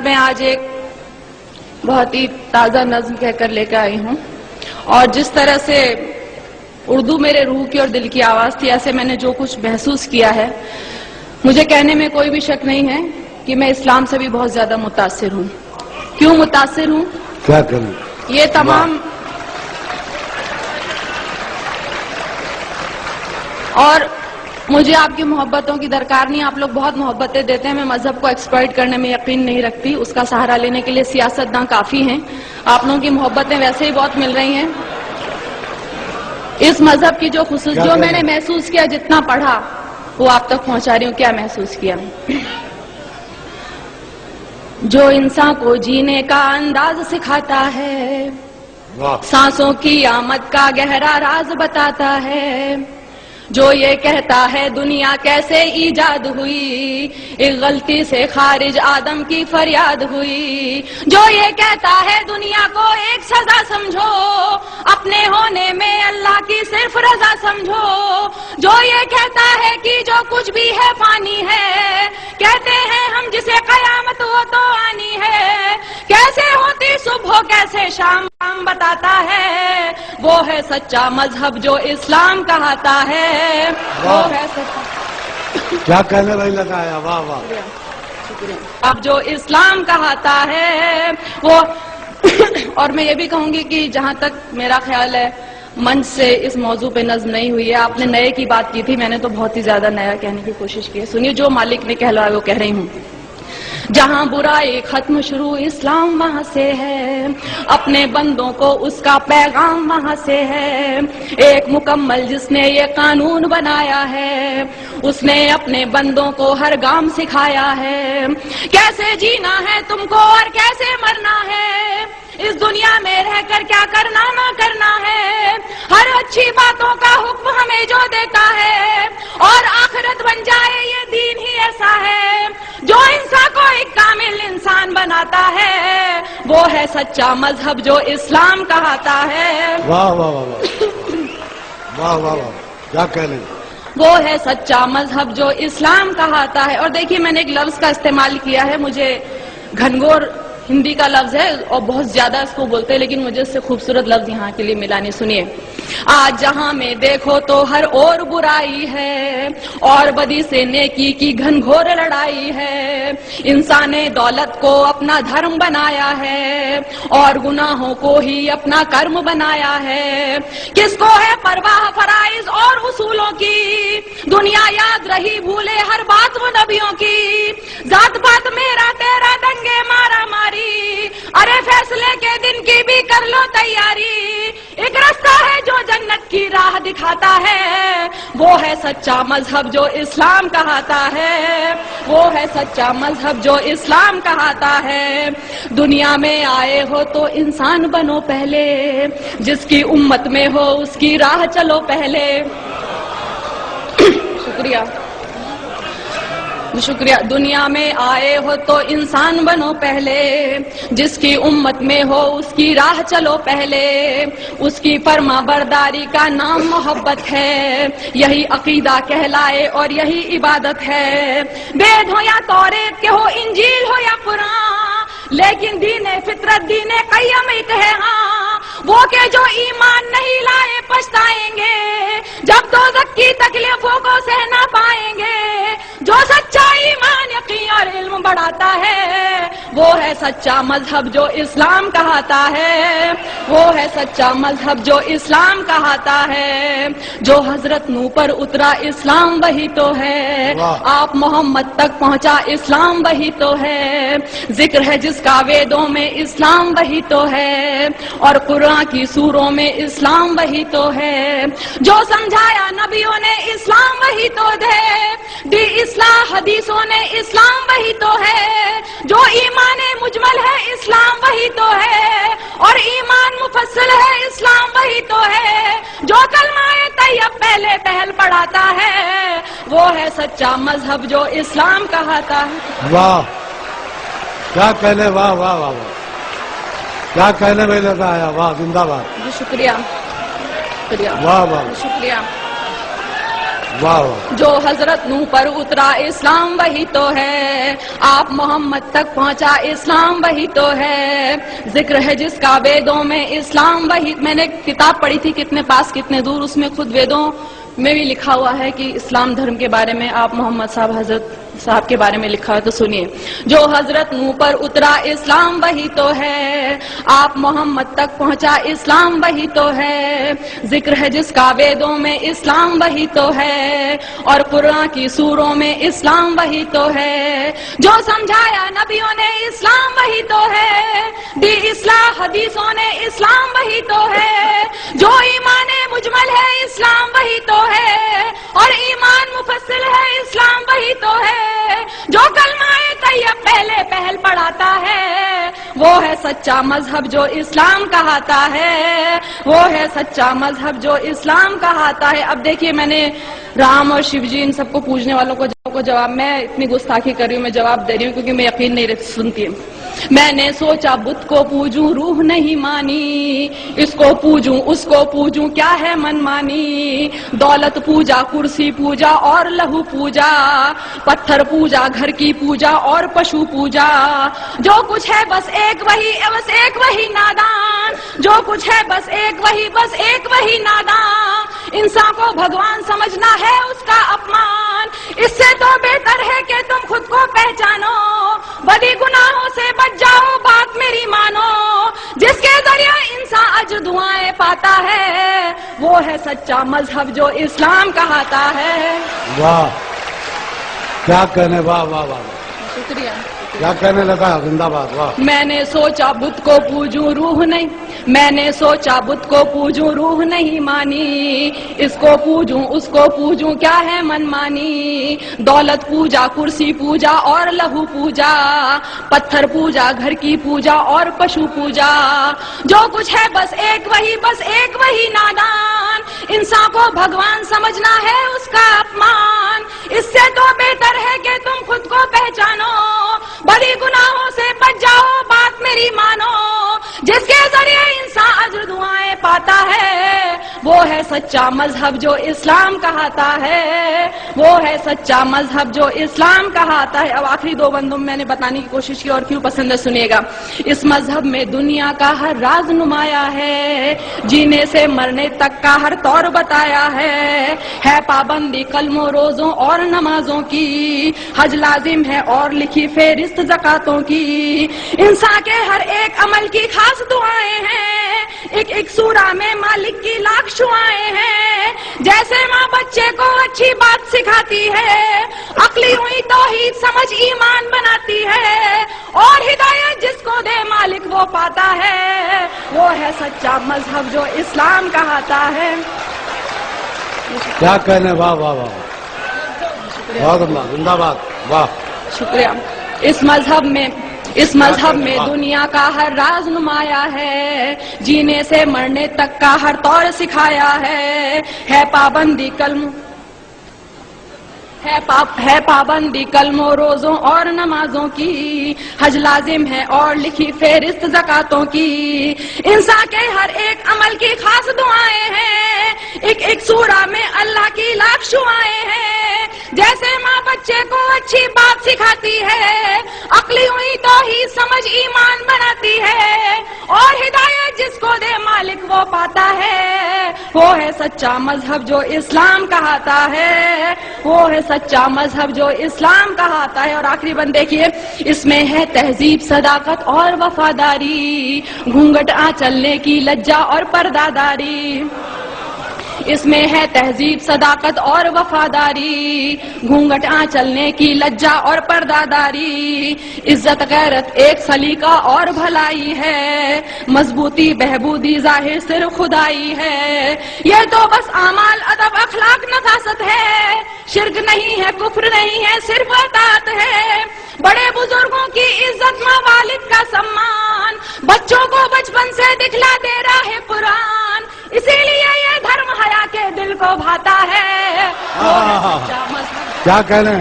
میں آج ایک بہت ہی تازہ نظم کہہ کر لے کے آئی ہوں، اور جس طرح سے اردو میرے روح کی اور دل کی آواز تھی، ایسے میں نے جو کچھ محسوس کیا ہے، مجھے کہنے میں کوئی بھی شک نہیں ہے کہ میں اسلام سے بھی بہت زیادہ متاثر ہوں۔ کیوں متاثر ہوں؟ کیا کروں؟ یہ تمام اور مجھے آپ کی محبتوں کی درکار نہیں، آپ لوگ بہت محبتیں دیتے ہیں، میں مذہب کو ایکسپلائٹ کرنے میں یقین نہیں رکھتی، اس کا سہارا لینے کے لیے سیاستداں کافی ہیں، آپ لوگوں کی محبتیں ویسے ہی بہت مل رہی ہیں۔ اس مذہب کی جو جو میں نے محسوس کیا، جتنا پڑھا وہ آپ تک پہنچا رہی ہوں۔ کیا محسوس کیا؟ جو انسان کو جینے کا انداز سکھاتا ہے، سانسوں کی آمد کا گہرا راز بتاتا ہے، جو یہ کہتا ہے دنیا کیسے ایجاد ہوئی، ایک غلطی سے خارج آدم کی فریاد ہوئی، جو یہ کہتا ہے دنیا کو ایک سزا سمجھو، اپنے ہونے میں اللہ کی صرف رضا سمجھو، جو یہ کہتا ہے کہ جو کچھ بھی ہے فانی ہے، کہتے ہیں ہم جسے قیامت وہ تو آنی ہے، کیسے ہوتی صبح کیسے شام بتاتا ہے، وہ ہے سچا مذہب جو اسلام کہاتا ہے، وہ ہے سچا۔ کیا کہنے بھائی لگایا، واہ واہ، شکریہ۔ اب جو اسلام کہاتا ہے وہ اور میں یہ بھی کہوں گی کہ جہاں تک میرا خیال ہے منچ سے اس موضوع پہ نظم نہیں ہوئی ہے، آپ نے نئے کی بات کی تھی، میں نے تو بہت ہی زیادہ نیا کہنے کی کوشش کی ہے۔ سنیے، جو مالک نے کہلوایا وہ کہہ رہی ہوں۔ جہاں برائی ختم شروع اسلام وہاں سے ہے، اپنے بندوں کو اس کا پیغام وہاں سے ہے، ایک مکمل جس نے یہ قانون بنایا ہے، اس نے اپنے بندوں کو ہر گام سکھایا ہے، کیسے جینا ہے تم کو اور کیسے مرنا ہے، اس دنیا میں رہ کر کیا کرنا نہ کرنا ہے، ہر اچھی باتوں کا حکم ہمیں جو دیتا ہے، اور آخرت بن جائے یہ دین ہی ایسا ہے جو انسان کو ایک کامل انسان بناتا ہے، وہ ہے سچا مذہب جو اسلام کہاتا ہے۔ واہ واہ واہ واہ واہ واہ، کیا کہنے، وہ ہے سچا مذہب جو اسلام کہاتا ہے۔ اور دیکھیے، میں نے ایک لفظ کا استعمال کیا ہے، مجھے گھنگور ہندی کا لفظ ہے اور بہت زیادہ اس کو بولتے ہیں، لیکن مجھے اس سے خوبصورت لفظ یہاں کے لیے ملا نہیں۔ سنیے، آج جہاں میں دیکھو تو ہر اور برائی ہے، اور بدی سے نیکی کی گھنگھور لڑائی ہے، انسان نے دولت کو اپنا دھرم بنایا ہے، اور گناہوں کو ہی اپنا کرم بنایا ہے، کس کو ہے پرواہ فرائض اور اصولوں کی، دنیا یاد رہی بھولے ہر بات وہ نبیوں کی، ذات پات میرا تیرا دنگے مارا ماری، ارے فیصلے کے دن کی بھی کر لو تیاری، ایک رستہ ہے جو جنت کی راہ دکھاتا ہے، وہ ہے سچا مذہب جو اسلام کہاتا ہے، وہ ہے سچا مذہب جو اسلام کہاتا ہے۔ دنیا میں آئے ہو تو انسان بنو پہلے، جس کی امت میں ہو اس کی راہ چلو پہلے۔ شکریہ شکریہ۔ دنیا میں آئے ہو تو انسان بنو پہلے، جس کی امت میں ہو اس کی راہ چلو پہلے، اس کی فرما برداری کا نام محبت ہے، یہی عقیدہ کہلائے اور یہی عبادت ہے، وید ہو یا توریت کے ہو، انجیل ہو یا قرآن، لیکن دین فطرت دین قیم ایک ہے، ہاں وہ کہ جو ایمان نہیں لائے پچھتائیں گے، جب دوزخ کی تکلیفوں کو سہ نہ پائیں گے، جو سچا ایمان یقین اور علم بڑھاتا ہے، وہ ہے سچا مذہب جو اسلام کہاتا ہے، وہ ہے سچا مذہب جو اسلام کہاتا ہے، جو حضرت نوح پر اترا اسلام وہی تو ہے، آپ محمد تک پہنچا اسلام وہی تو ہے، ذکر ہے جس کا ویدوں میں اسلام وہی تو ہے، اور قرآن کی سوروں میں اسلام وہی تو ہے، جو سمجھایا نبیوں نے اسلام وہی تو دی اصلاح حدیثوں نے اسلام وہی تو ہے، جو ایمان مجمل ہے اسلام وہی تو ہے، اور ایمان مفصل ہے اسلام وہی تو ہے، جو کلمہ طیب پہلے پہل پڑھاتا ہے، وہ ہے سچا مذہب جو اسلام کہاتا ہے۔ واہ، کیا کہنے، واہ واہ واہ واہ، کیا کہنے میں لگا آیا، واہ، زندہ باد۔ شکریہ شکریہ، واہ واہ، شکریہ۔ واہ واہ. جو حضرت نوح پر اترا اسلام وہی تو ہے، آپ محمد تک پہنچا اسلام وہی تو ہے، ذکر ہے جس کا ویدوں میں اسلام وہی. میں نے کتاب پڑھی تھی کتنے پاس کتنے دور، اس میں خود ویدوں میں بھی لکھا ہوا ہے کہ اسلام دھرم کے بارے میں آپ محمد صاحب حضرت صاحب کے بارے میں لکھا ہے. تو سنیے، جو حضرت نوح پر اترا اسلام وہی تو ہے، آپ محمد تک پہنچا اسلام وہی تو ہے، ذکر ہے جس کا ویدوں میں اسلام وہی تو ہے، اور قرآن کی سوروں میں اسلام وہی تو ہے، جو سمجھایا نبیوں نے اسلام وہی تو ہے، دی اصلاح حدیثوں نے اسلام وہی تو ہے، جو ایمان مجمل ہے اسلام وہی تو ہے، اور ایمان مفصل ہے اسلام وہی تو ہے، جو کلمہ طیب پہلے پہل پڑھاتا ہے، وہ ہے سچا مذہب جو اسلام کہاتا ہے، وہ ہے سچا مذہب جو اسلام کہاتا ہے. اب دیکھیے، میں نے رام اور شیو جی ان سب کو پوجنے والوں کو جواب، میں اتنی گستاخی کر رہی ہوں، میں جواب دے رہی ہوں کیونکہ میں یقین نہیں سنتی. میں نے سوچا بت کو پوجوں روح نہیں مانی، اس کو پوجوں اس کو پوجوں کیا ہے من مانی، دولت پوجا کرسی پوجا اور لہو پوجا، پتھر پوجا گھر کی پوجا اور پشو پوجا، جو کچھ ہے بس ایک وہی نادان، جو کچھ ہے بس ایک وہی نادان، انسان کو بھگوان سمجھنا ہے اس کا اپمان، اس سے تو بہتر ہے کہ تم خود کو پہچانو، بدی گناہوں سے بچ جاؤ بات میری مانو، جس کے ذریعہ انسان اجر دعائیں پاتا ہے، وہ ہے سچا مذہب جو اسلام کہاتا ہے. واہ، کیا کہنے، واہ واہ واہ. شکریہ. کیا کہنے لگا، زندہ باد. واہ. میں نے سوچا بت کو پوجوں روح نہیں، میں نے سوچا بت کو پوجوں روح نہیں مانی، اس کو پوجوں اس کو پوجوں کیا ہے من مانی، دولت پوجا کرسی پوجا اور لہو پوجا، پتھر پوجا گھر کی پوجا اور پشو پوجا، جو کچھ ہے بس ایک وہی نادان، انسان کو بھگوان سمجھنا ہے اس کا اپمان، اس سے تو بہتر ہے کہ تم خود کو پہچانو، بڑی گناہوں سے بچ جاؤ بات میری مانو، جس کے ذریعے انسان اجر دعائیں پاتا ہے، وہ ہے سچا مذہب جو اسلام کہاتا ہے، وہ ہے سچا مذہب جو اسلام کہاتا ہے. اب آخری دو بندوں میں نے بتانے کی کوشش کی اور کیوں پسند ہے سنیے گا. اس مذہب میں دنیا کا ہر راز نمایا ہے، جینے سے مرنے تک کا ہر طور بتایا ہے پابندی کلموں روزوں اور نمازوں کی، حج لازم ہے اور لکھی فہرست زکاتوں کی، انسان کے ہر ایک عمل کی خاص دعائیں ہیں، ایک سورہ میں مالک کی لاکھ شعائیں ہیں، جیسے ماں بچے کو اچھی بات سکھاتی ہے، عقلی ہوئی توحید سمجھ ایمان بناتی ہے، اور ہدایت جس کو دے مالک وہ پاتا ہے، وہ ہے سچا مذہب جو اسلام کہاتا ہے. کیا کہنے، واہ واہ واہ. بہت اللہ، زندہ باد. واہ. شکریہ. اس مذہب میں دنیا کا ہر راز نمایا ہے، جینے سے مرنے تک کا ہر طور سکھایا ہے پابندی کلموں روزوں اور نمازوں کی، حج لازم ہے اور لکھی فہرست زکاتوں کی، انسان کے ہر ایک عمل کی خاص دعائیں ہیں، ایک سورہ میں اللہ کی لاکھ شعائیں ہیں، جیسے ماں بچے کو اچھی بات سکھاتی ہے، عقلی ہوئی توحید سمجھ ایمان بناتی ہے، اور ہدایت جس کو دے مالک وہ پاتا ہے، وہ ہے سچا مذہب جو اسلام کہاتا ہے، وہ ہے سچا مذہب جو اسلام کہاتا ہے. اور آخری بند دیکھیے، اس میں ہے تہذیب صداقت اور وفاداری، گھونگھٹ چلنے کی لجا اور پرداداری، اس میں ہے تہذیب صداقت اور وفاداری، گھونگھٹ چلنے کی لجا اور پرداداری، عزت غیرت ایک سلیقہ اور بھلائی ہے، مضبوطی بہبودی ظاہر صرف خدائی ہے، یہ تو بس اعمال ادب اخلاق نفاست ہے، شرک نہیں ہے کفر نہیں ہے صرف اطاعت ہے، بڑے بزرگوں کی عزت ماں والد کا سمان، بچوں کو بچپن سے دکھلا دے رہا ہے قرآن، اسی لیے یہ دھرم حیا کے دل کو بھاتا ہے. کیا کہنے.